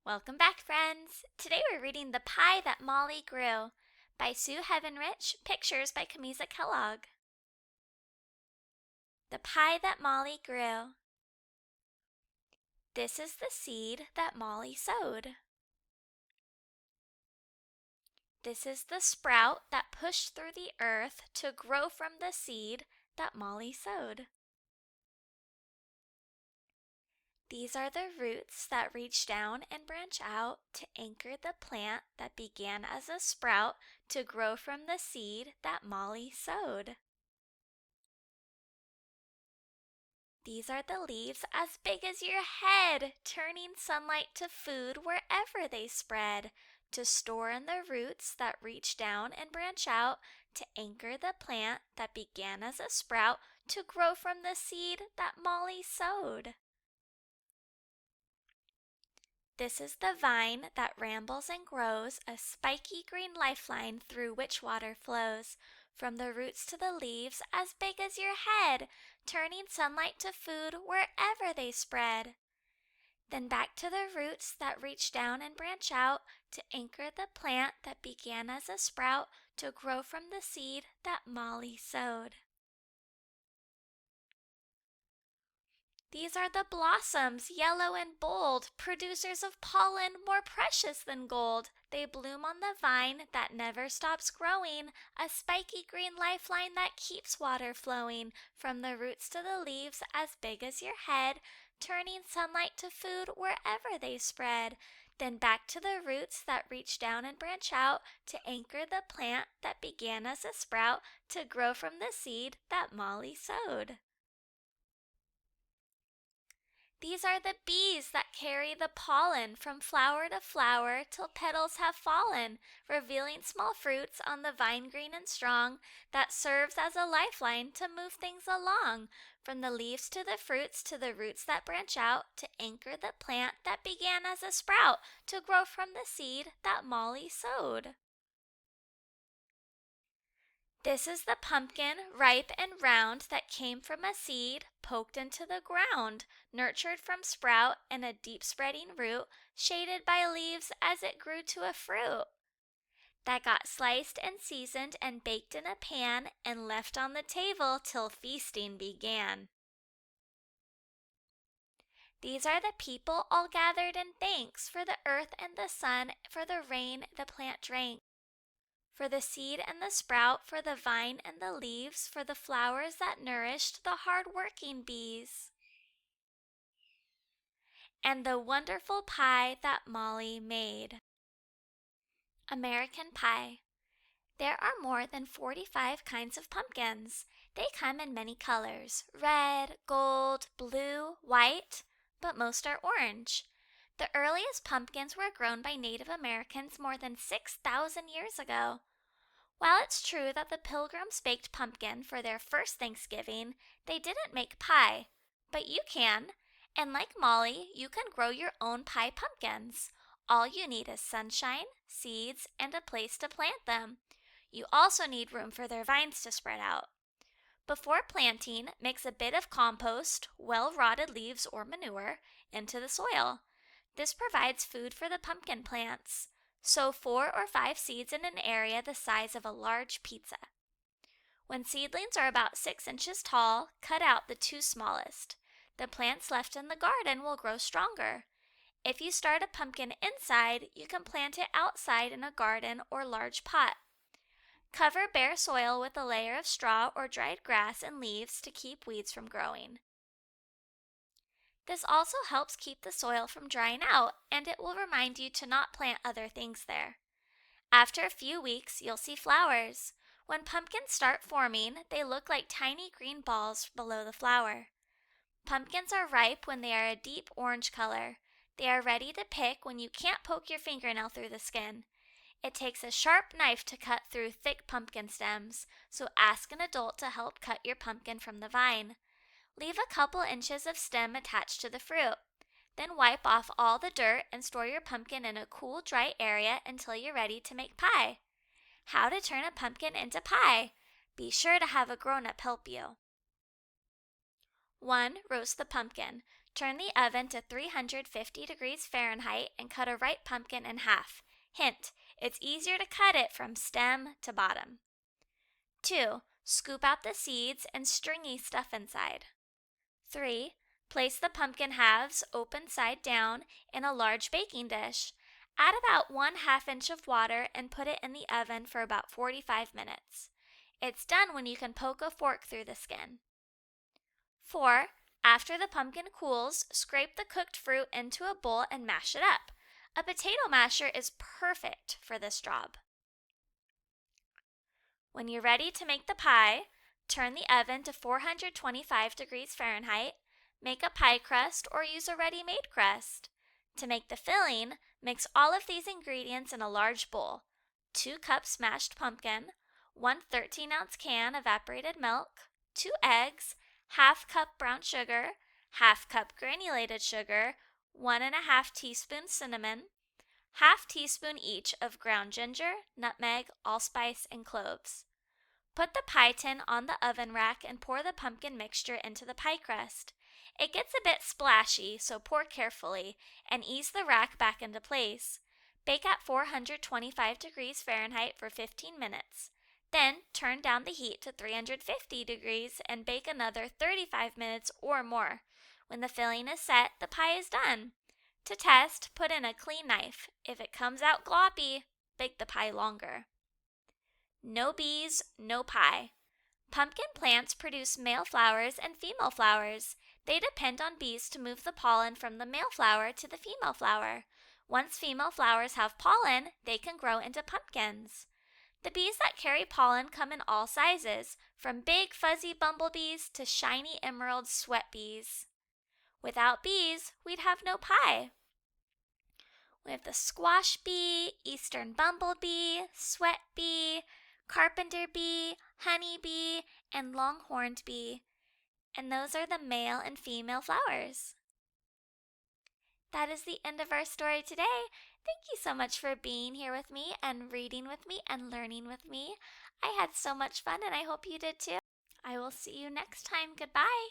Welcome back, friends! Today we're reading The Pie That Molly Grew by Sue Heavenrich, pictures by Chamisa Kellogg. The Pie That Molly Grew. This is the seed that Molly sowed. This is the sprout that pushed through the earth to grow from the seed that Molly sowed. These are the roots that reach down and branch out to anchor the plant that began as a sprout to grow from the seed that Molly sowed. These are the leaves as big as your head, turning sunlight to food wherever they spread, to store in the roots that reach down and branch out to anchor the plant that began as a sprout to grow from the seed that Molly sowed. This is the vine that rambles and grows, a spiky green lifeline through which water flows, from the roots to the leaves as big as your head, turning sunlight to food wherever they spread. Then back to the roots that reach down and branch out to anchor the plant that began as a sprout to grow from the seed that Molly sowed. These are the blossoms, yellow and bold, producers of pollen more precious than gold. They bloom on the vine that never stops growing, a spiky green lifeline that keeps water flowing, from the roots to the leaves as big as your head, turning sunlight to food wherever they spread. Then back to the roots that reach down and branch out to anchor the plant that began as a sprout to grow from the seed that Molly sowed. These are the bees that carry the pollen from flower to flower till petals have fallen, revealing small fruits on the vine green and strong that serves as a lifeline to move things along, from the leaves to the fruits to the roots that branch out to anchor the plant that began as a sprout to grow from the seed that Molly sowed. This is the pumpkin, ripe and round, that came from a seed poked into the ground, nurtured from sprout and a deep spreading root, shaded by leaves as it grew to a fruit. That got sliced and seasoned and baked in a pan and left on the table till feasting began. These are the people all gathered in thanks for the earth and the sun, for the rain the plant drank, for the seed and the sprout, for the vine and the leaves, for the flowers that nourished the hard-working bees, and the wonderful pie that Molly made. American Pie. There are more than 45 kinds of pumpkins. They come in many colors: red, gold, blue, white, but most are orange. The earliest pumpkins were grown by Native Americans more than 6,000 years ago. While it's true that the Pilgrims baked pumpkin for their first Thanksgiving, they didn't make pie. But you can, and like Molly, you can grow your own pie pumpkins. All you need is sunshine, seeds, and a place to plant them. You also need room for their vines to spread out. Before planting, mix a bit of compost, well-rotted leaves or manure, into the soil. This provides food for the pumpkin plants. Sow 4 or 5 seeds in an area the size of a large pizza. When seedlings are about 6 inches tall, cut out the 2 smallest. The plants left in the garden will grow stronger. If you start a pumpkin inside, you can plant it outside in a garden or large pot. Cover bare soil with a layer of straw or dried grass and leaves to keep weeds from growing. This also helps keep the soil from drying out, and it will remind you to not plant other things there. After a few weeks, you'll see flowers. When pumpkins start forming, they look like tiny green balls below the flower. Pumpkins are ripe when they are a deep orange color. They are ready to pick when you can't poke your fingernail through the skin. It takes a sharp knife to cut through thick pumpkin stems, so ask an adult to help cut your pumpkin from the vine. Leave a couple inches of stem attached to the fruit. Then wipe off all the dirt and store your pumpkin in a cool, dry area until you're ready to make pie. How to turn a pumpkin into pie. Be sure to have a grown-up help you. 1. Roast the pumpkin. Turn the oven to 350 degrees Fahrenheit and cut a ripe pumpkin in half. Hint, it's easier to cut it from stem to bottom. 2. Scoop out the seeds and stringy stuff inside. 3. Place the pumpkin halves, open side down, in a large baking dish. Add about 1/2 inch of water and put it in the oven for about 45 minutes. It's done when you can poke a fork through the skin. 4. After the pumpkin cools, scrape the cooked fruit into a bowl and mash it up. A potato masher is perfect for this job. When you're ready to make the pie, turn the oven to 425 degrees Fahrenheit. Make a pie crust or use a ready-made crust. To make the filling, mix all of these ingredients in a large bowl. 2 cups mashed pumpkin, 1 13-ounce can evaporated milk, 2 eggs, 1/2 cup brown sugar, 1/2 cup granulated sugar, 1½ teaspoon cinnamon, 1/2 teaspoon each of ground ginger, nutmeg, allspice, and cloves. Put the pie tin on the oven rack and pour the pumpkin mixture into the pie crust. It gets a bit splashy, so pour carefully and ease the rack back into place. Bake at 425 degrees Fahrenheit for 15 minutes. Then turn down the heat to 350 degrees and bake another 35 minutes or more. When the filling is set, the pie is done. To test, put in a clean knife. If it comes out gloppy, bake the pie longer. No bees, no pie. Pumpkin plants produce male flowers and female flowers. They depend on bees to move the pollen from the male flower to the female flower. Once female flowers have pollen, they can grow into pumpkins. The bees that carry pollen come in all sizes, from big fuzzy bumblebees to shiny emerald sweat bees. Without bees, we'd have no pie. We have the squash bee, eastern bumblebee, sweat bee, carpenter bee, honey bee, and longhorned bee. And those are the male and female flowers. That is the end of our story today. Thank you so much for being here with me and reading with me and learning with me. I had so much fun and I hope you did too. I will see you next time. Goodbye.